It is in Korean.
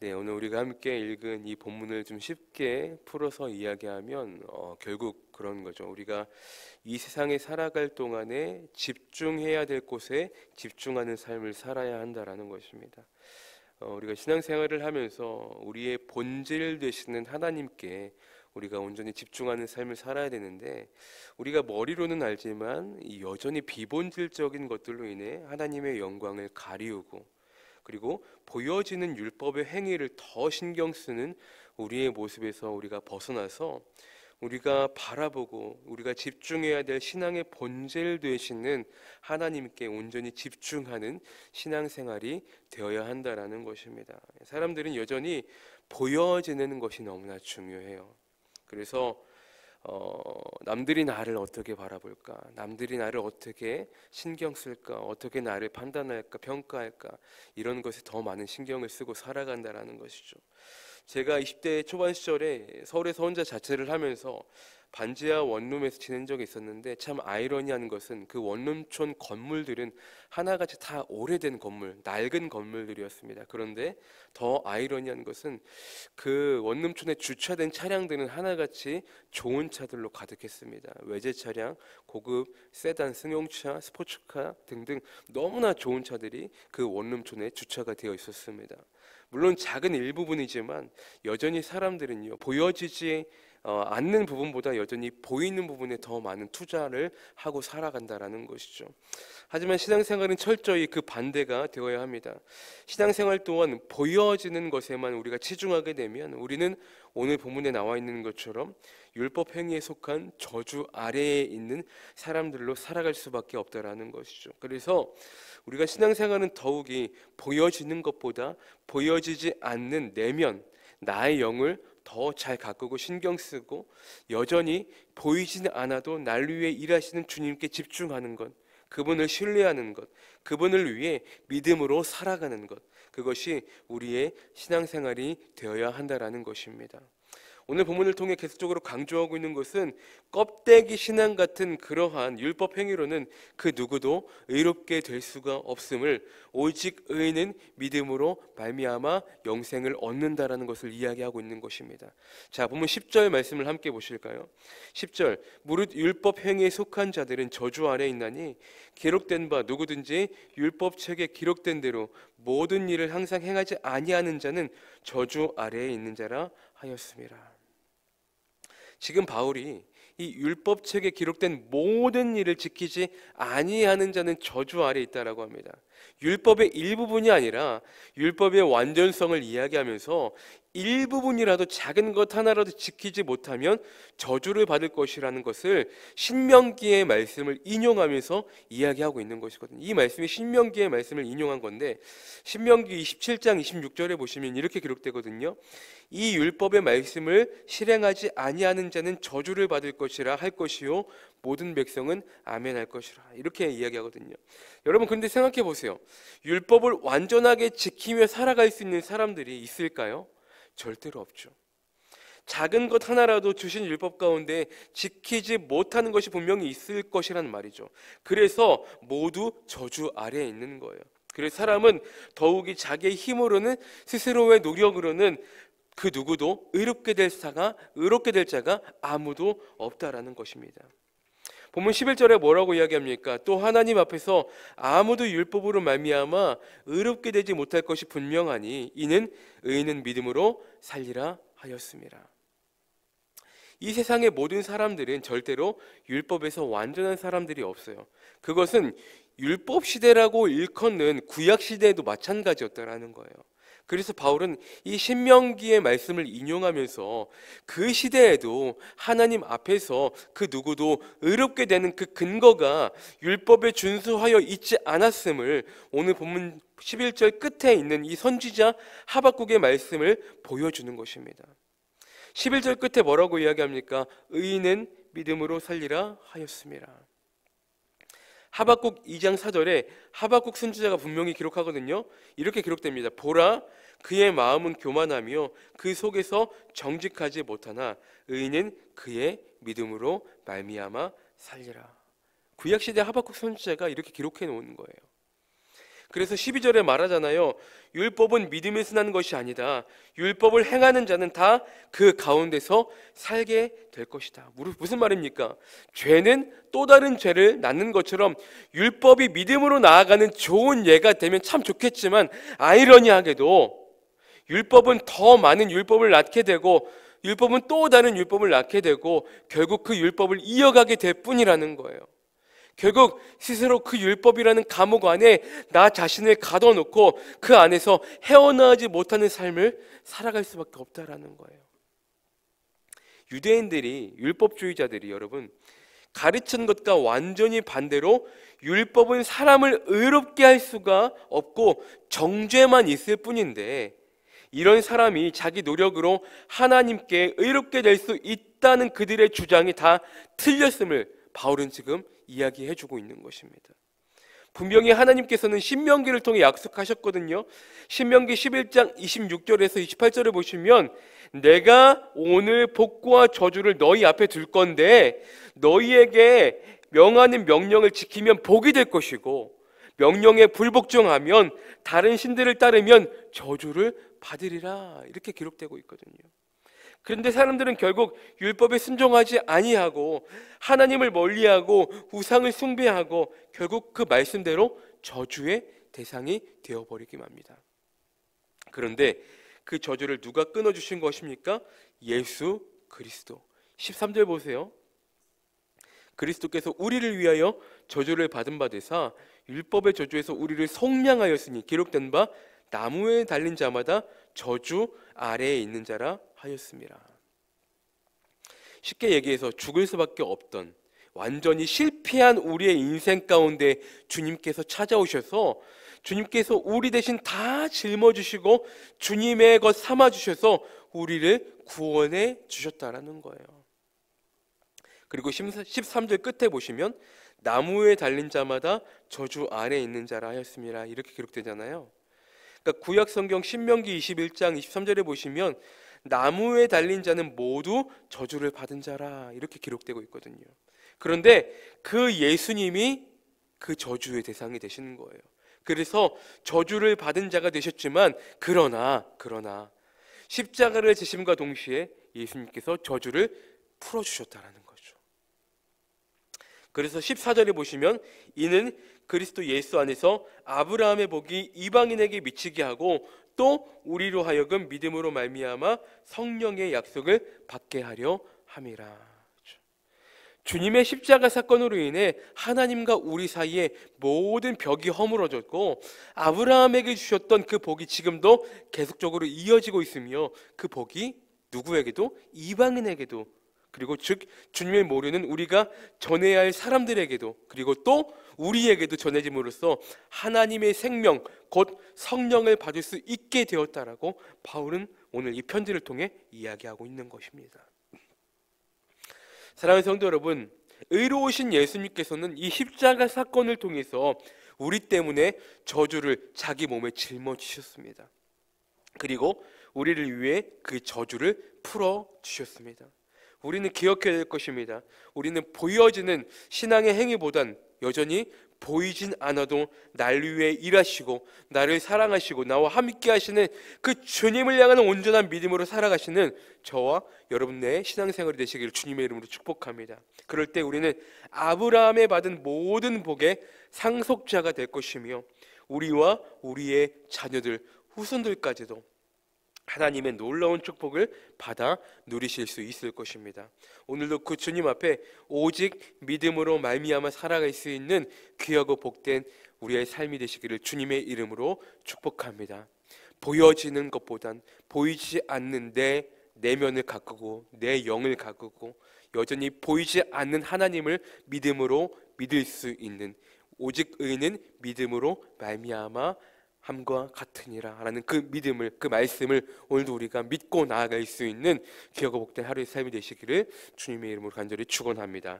네, 오늘 우리가 함께 읽은 이 본문을 좀 쉽게 풀어서 이야기하면 결국 그런 거죠. 우리가 이 세상에 살아갈 동안에 집중해야 될 곳에 집중하는 삶을 살아야 한다라는 것입니다. 우리가 신앙생활을 하면서 우리의 본질 되시는 하나님께 우리가 온전히 집중하는 삶을 살아야 되는데, 우리가 머리로는 알지만 이 여전히 비본질적인 것들로 인해 하나님의 영광을 가리우고, 그리고 보여지는 율법의 행위를 더 신경 쓰는 우리의 모습에서 우리가 벗어나서 우리가 바라보고 우리가 집중해야 될 신앙의 본질 되시는 하나님께 온전히 집중하는 신앙생활이 되어야 한다라는 것입니다. 사람들은 여전히 보여지는 것이 너무나 중요해요. 그래서 남들이 나를 어떻게 바라볼까? 남들이 나를 어떻게 신경 쓸까? 어떻게 나를 판단할까? 평가할까? 이런 것에 더 많은 신경을 쓰고 살아간다라는 것이죠. 제가 20대 초반 시절에 서울에서 혼자 자취를 하면서 반지하 원룸에서 지낸 적이 있었는데, 참 아이러니한 것은 그 원룸촌 건물들은 하나같이 다 오래된 건물, 낡은 건물들이었습니다. 그런데 더 아이러니한 것은 그 원룸촌에 주차된 차량들은 하나같이 좋은 차들로 가득했습니다. 외제 차량, 고급 세단, 승용차, 스포츠카 등등 너무나 좋은 차들이 그 원룸촌에 주차가 되어 있었습니다. 물론 작은 일부분이지만 여전히 사람들은요, 보여지지 않는 부분보다 여전히 보이는 부분에 더 많은 투자를 하고 살아간다라는 것이죠. 하지만 신앙생활은 철저히 그 반대가 되어야 합니다. 신앙생활 또한 보여지는 것에만 우리가 치중하게 되면 우리는 오늘 본문에 나와 있는 것처럼 율법 행위에 속한 저주 아래에 있는 사람들로 살아갈 수밖에 없다라는 것이죠. 그래서 우리가 신앙생활은 더욱이 보여지는 것보다 보여지지 않는 내면, 나의 영을 더 잘 가꾸고 신경 쓰고 여전히 보이지는 않아도 날 위해 일하시는 주님께 집중하는 것, 그분을 신뢰하는 것, 그분을 위해 믿음으로 살아가는 것, 그것이 우리의 신앙생활이 되어야 한다라는 것입니다. 오늘 본문을 통해 계속적으로 강조하고 있는 것은 껍데기 신앙 같은 그러한 율법 행위로는 그 누구도 의롭게 될 수가 없음을, 오직 의인은 믿음으로 말미암아 영생을 얻는다라는 것을 이야기하고 있는 것입니다. 자, 본문 10절 말씀을 함께 보실까요? 10절, 무릇 율법 행위에 속한 자들은 저주 아래 있나니 기록된 바 누구든지 율법책에 기록된 대로 모든 일을 항상 행하지 아니하는 자는 저주 아래에 있는 자라 하였습니다. 지금 바울이 이 율법책에 기록된 모든 일을 지키지 아니하는 자는 저주 아래 있다라고 합니다. 율법의 일부분이 아니라 율법의 완전성을 이야기하면서 일부분이라도 작은 것 하나라도 지키지 못하면 저주를 받을 것이라는 것을 신명기의 말씀을 인용하면서 이야기하고 있는 것이거든요. 이 말씀이 신명기의 말씀을 인용한 건데, 신명기 27장 26절에 보시면 이렇게 기록되거든요. 이 율법의 말씀을 실행하지 아니하는 자는 저주를 받을 것이라 할 것이요 모든 백성은 아멘 할 것이라, 이렇게 이야기하거든요. 여러분, 그런데 생각해 보세요. 율법을 완전하게 지키며 살아갈 수 있는 사람들이 있을까요? 절대로 없죠. 작은 것 하나라도 주신 율법 가운데 지키지 못하는 것이 분명히 있을 것이라는 말이죠. 그래서 모두 저주 아래에 있는 거예요. 그래서 사람은 더욱이 자기의 힘으로는, 스스로의 노력으로는 그 누구도 의롭게 될 자가 아무도 없다라는 것입니다. 본문 11절에 뭐라고 이야기합니까? 또 하나님 앞에서 아무도 율법으로 말미암아 의롭게 되지 못할 것이 분명하니 이는 의인은 믿음으로 살리라 하였습니다. 이 세상의 모든 사람들은 절대로 율법에서 완전한 사람들이 없어요. 그것은 율법 시대라고 일컫는 구약 시대에도 마찬가지였다라는 거예요. 그래서 바울은 이 신명기의 말씀을 인용하면서 그 시대에도 하나님 앞에서 그 누구도 의롭게 되는 그 근거가 율법에 준수하여 있지 않았음을 오늘 본문 11절 끝에 있는 이 선지자 하박국의 말씀을 보여주는 것입니다. 11절 끝에 뭐라고 이야기합니까? 의인은 믿음으로 살리라 하였습니다. 하박국 2장 4절에 하박국 선지자가 분명히 기록하거든요. 이렇게 기록됩니다. 보라, 그의 마음은 교만하며 그 속에서 정직하지 못하나 의인은 그의 믿음으로 말미암아 살리라. 구약시대 하박국 선지자가 이렇게 기록해 놓은 거예요. 그래서 12절에 말하잖아요. 율법은 믿음에서 나는 것이 아니다. 율법을 행하는 자는 다 그 가운데서 살게 될 것이다. 무슨 말입니까? 죄는 또 다른 죄를 낳는 것처럼 율법이 믿음으로 나아가는 좋은 예가 되면 참 좋겠지만, 아이러니하게도 율법은 더 많은 율법을 낳게 되고, 율법은 또 다른 율법을 낳게 되고, 결국 그 율법을 이어가게 될 뿐이라는 거예요. 결국 스스로 그 율법이라는 감옥 안에 나 자신을 가둬놓고 그 안에서 헤어나오지 못하는 삶을 살아갈 수밖에 없다라는 거예요. 유대인들이, 율법주의자들이 여러분 가르친 것과 완전히 반대로 율법은 사람을 의롭게 할 수가 없고 정죄만 있을 뿐인데, 이런 사람이 자기 노력으로 하나님께 의롭게 될 수 있다는 그들의 주장이 다 틀렸음을 바울은 지금 이야기해주고 있는 것입니다. 분명히 하나님께서는 신명기를 통해 약속하셨거든요. 신명기 11장 26절에서 28절을 보시면, 내가 오늘 복과 저주를 너희 앞에 둘 건데 너희에게 명하는 명령을 지키면 복이 될 것이고, 명령에 불복종하면 다른 신들을 따르면 저주를 받으리라, 이렇게 기록되고 있거든요. 그런데 사람들은 결국 율법에 순종하지 아니하고 하나님을 멀리하고 우상을 숭배하고 결국 그 말씀대로 저주의 대상이 되어버리기만 합니다. 그런데 그 저주를 누가 끊어주신 것입니까? 예수 그리스도. 13절 보세요. 그리스도께서 우리를 위하여 저주를 받은 바 되사 율법의 저주에서 우리를 속량하였으니 기록된 바 나무에 달린 자마다 저주 아래에 있는 자라 하였습니다. 쉽게 얘기해서 죽을 수밖에 없던 완전히 실패한 우리의 인생 가운데 주님께서 찾아오셔서 주님께서 우리 대신 다 짊어지시고 주님의 것 삼아주셔서 우리를 구원해 주셨다라는 거예요. 그리고 13절 끝에 보시면 나무에 달린 자마다 저주 아래에 있는 자라 하였습니다, 이렇게 기록되잖아요. 그러니까 구약 성경 신명기 21장 23절에 보시면 나무에 달린 자는 모두 저주를 받은 자라, 이렇게 기록되고 있거든요. 그런데 그 예수님이 그 저주의 대상이 되시는 거예요. 그래서 저주를 받은 자가 되셨지만 그러나 십자가를 지심과 동시에 예수님께서 저주를 풀어주셨다는 거죠. 그래서 14절에 보시면 이는 그리스도 예수 안에서 아브라함의 복이 이방인에게 미치게 하고 또 우리로 하여금 믿음으로 말미암아 성령의 약속을 받게 하려 함이라. 주님의 십자가 사건으로 인해 하나님과 우리 사이에 모든 벽이 허물어졌고 아브라함에게 주셨던 그 복이 지금도 계속적으로 이어지고 있으며 그 복이 누구에게도, 이방인에게도, 그리고 즉 주님을 모르는 우리가 전해야 할 사람들에게도, 그리고 또 우리에게도 전해짐으로써 하나님의 생명 곧 성령을 받을 수 있게 되었다라고 바울은 오늘 이 편지를 통해 이야기하고 있는 것입니다. 사랑하는 성도 여러분, 의로우신 예수님께서는 이 십자가 사건을 통해서 우리 때문에 저주를 자기 몸에 짊어지셨습니다. 그리고 우리를 위해 그 저주를 풀어주셨습니다. 우리는 기억해야 될 것입니다. 우리는 보여지는 신앙의 행위보단 여전히 보이진 않아도 날 위해 일하시고 나를 사랑하시고 나와 함께 하시는 그 주님을 향하는 온전한 믿음으로 살아가시는 저와 여러분의 신앙생활이 되시기를 주님의 이름으로 축복합니다. 그럴 때 우리는 아브라함에 받은 모든 복의 상속자가 될 것이며 우리와 우리의 자녀들, 후손들까지도 하나님의 놀라운 축복을 받아 누리실 수 있을 것입니다. 오늘도 그 주님 앞에 오직 믿음으로 말미암아 살아갈 수 있는 귀하고 복된 우리의 삶이 되시기를 주님의 이름으로 축복합니다. 보여지는 것보단 보이지 않는 내 내면을 가꾸고 내 영을 가꾸고 여전히 보이지 않는 하나님을 믿음으로 믿을 수 있는, 오직 의는 믿음으로 말미암아 함과 같으니라 라는 그 믿음을, 그 말씀을 오늘도 우리가 믿고 나아갈 수 있는 귀하고 복된 하루의 삶이 되시기를 주님의 이름으로 간절히 축원합니다.